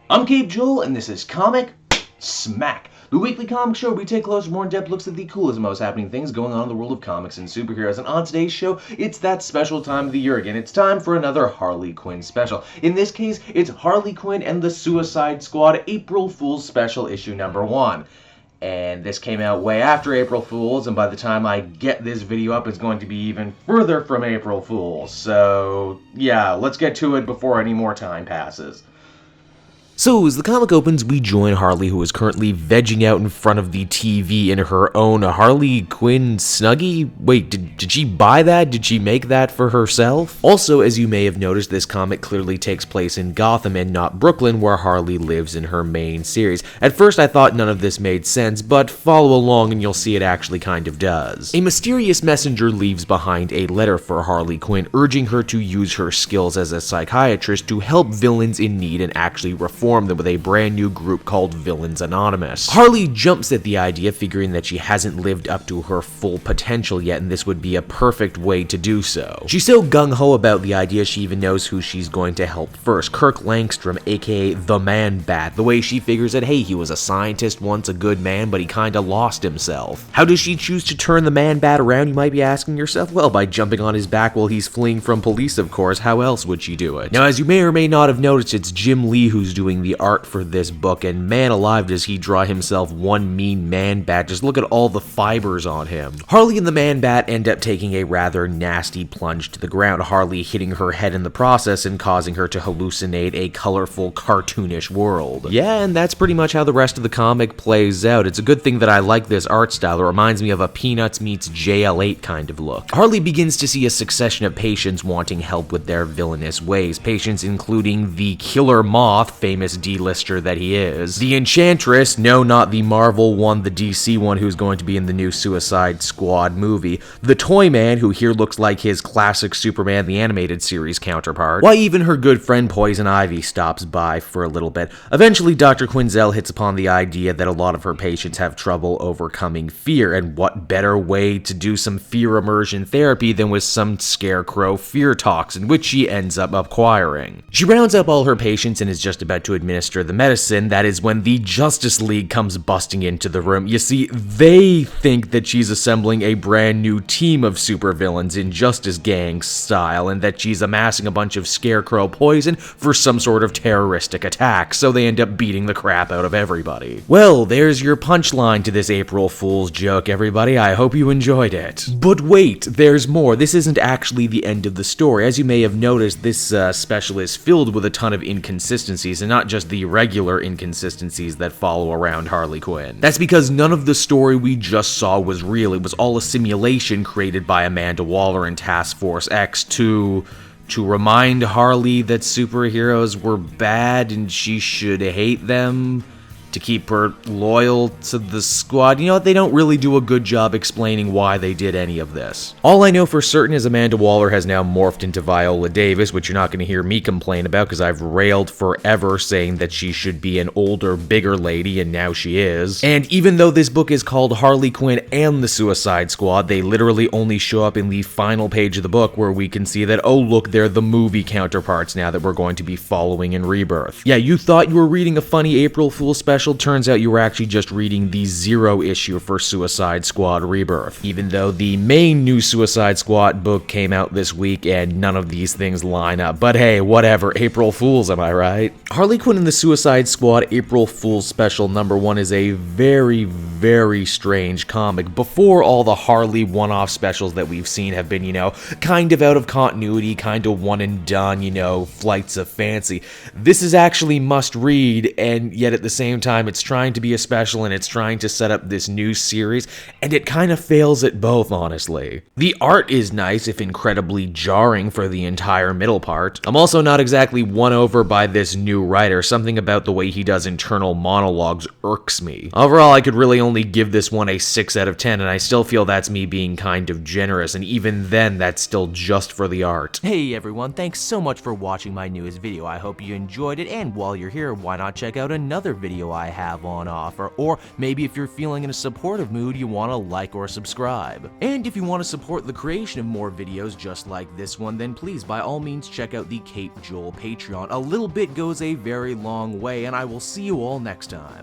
I'm Gabe Joel, and this is Comic Smack, the weekly comic show where we take closer, more in-depth looks at the coolest and most happening things going on in the world of comics and superheroes. And on today's show, it's that special time of the year again. It's time for another Harley Quinn special. In this case, it's Harley Quinn and the Suicide Squad April Fool's Special issue number 1. And this came out way after April Fool's, and by the time I get this video up, it's going to be even further from April Fool's. So, yeah, let's get to it before any more time passes. So, as the comic opens, we join Harley, who is currently vegging out in front of the TV in her own Harley Quinn Snuggie? Wait, did she buy that? Did she make that for herself? Also, as you may have noticed, this comic clearly takes place in Gotham and not Brooklyn, where Harley lives in her main series. At first, I thought none of this made sense, but follow along and you'll see it actually kind of does. A mysterious messenger leaves behind a letter for Harley Quinn, urging her to use her skills as a psychiatrist to help villains in need and actually reform them with a brand new group called Villains Anonymous. Harley jumps at the idea, figuring that she hasn't lived up to her full potential yet, and this would be a perfect way to do so. She's so gung-ho about the idea, she even knows who she's going to help first, Kirk Langstrom, aka the Man-Bat. The way she figures that, hey, he was a scientist once, a good man, but he kinda lost himself. How does she choose to turn the Man-Bat around, you might be asking yourself? Well, by jumping on his back while he's fleeing from police, of course. How else would she do it? Now, as you may or may not have noticed, it's Jim Lee who's doing the art for this book, and man alive does he draw himself one mean Man-Bat. Just look at all the fibers on him. Harley and the Man-Bat end up taking a rather nasty plunge to the ground, Harley hitting her head in the process and causing her to hallucinate a colorful, cartoonish world. Yeah, and that's pretty much how the rest of the comic plays out. It's a good thing that I like this art style. It reminds me of a Peanuts meets JL8 kind of look. Harley begins to see a succession of patients wanting help with their villainous ways. Patients including the Killer Moth, famous D-lister that he is, the Enchantress, no, not the Marvel one, the DC one who's going to be in the new Suicide Squad movie, the Toy Man, who here looks like his classic Superman the Animated Series counterpart, why even her good friend Poison Ivy stops by for a little bit. Eventually, Dr. Quinzel hits upon the idea that a lot of her patients have trouble overcoming fear, and what better way to do some fear immersion therapy than with some scarecrow fear toxin, which she ends up acquiring. She rounds up all her patients and is just about to administer the medicine. That is when the Justice League comes busting into the room. You see, they think that she's assembling a brand new team of supervillains in Justice Gang style, and that she's amassing a bunch of scarecrow poison for some sort of terroristic attack, so they end up beating the crap out of everybody. Well, there's your punchline to this April Fool's joke, everybody. I hope you enjoyed it. But wait, there's more. This isn't actually the end of the story. As you may have noticed, this special is filled with a ton of inconsistencies, and not just the regular inconsistencies that follow around Harley Quinn. That's because none of the story we just saw was real. It was all a simulation created by Amanda Waller and Task Force X to remind Harley that superheroes were bad and she should hate them, to keep her loyal to the squad. You know what, they don't really do a good job explaining why they did any of this. All I know for certain is Amanda Waller has now morphed into Viola Davis, which you're not going to hear me complain about because I've railed forever saying that she should be an older, bigger lady, and now she is. And even though this book is called Harley Quinn and the Suicide Squad, they literally only show up in the final page of the book where we can see that, oh look, they're the movie counterparts now that we're going to be following in Rebirth. Yeah, you thought you were reading a funny April Fool's special? Turns out you were actually just reading the 0 issue for Suicide Squad Rebirth. Even though the main new Suicide Squad book came out this week and none of these things line up. But hey, whatever, April Fools, am I right? Harley Quinn and the Suicide Squad April Fool's Special number 1 is a very, very strange comic. Before all the Harley one-off specials that we've seen have been, you know, kind of out of continuity, kind of one and done, you know, flights of fancy. This is actually must read, and yet at the same time it's trying to be a special and it's trying to set up this new series, and it kind of fails at both, honestly. The art is nice, if incredibly jarring for the entire middle part. I'm also not exactly won over by this new writer. Something about the way he does internal monologues irks me. Overall, I could really only give this one a 6 out of 10, and I still feel that's me being kind of generous, and even then, that's still just for the art. Hey everyone, thanks so much for watching my newest video. I hope you enjoyed it, and while you're here, why not check out another video I have on offer, or maybe if you're feeling in a supportive mood, you want to like or subscribe. And if you want to support the creation of more videos just like this one, then please by all means check out the Cape Joel Patreon. A little bit goes a very long way, and I will see you all next time.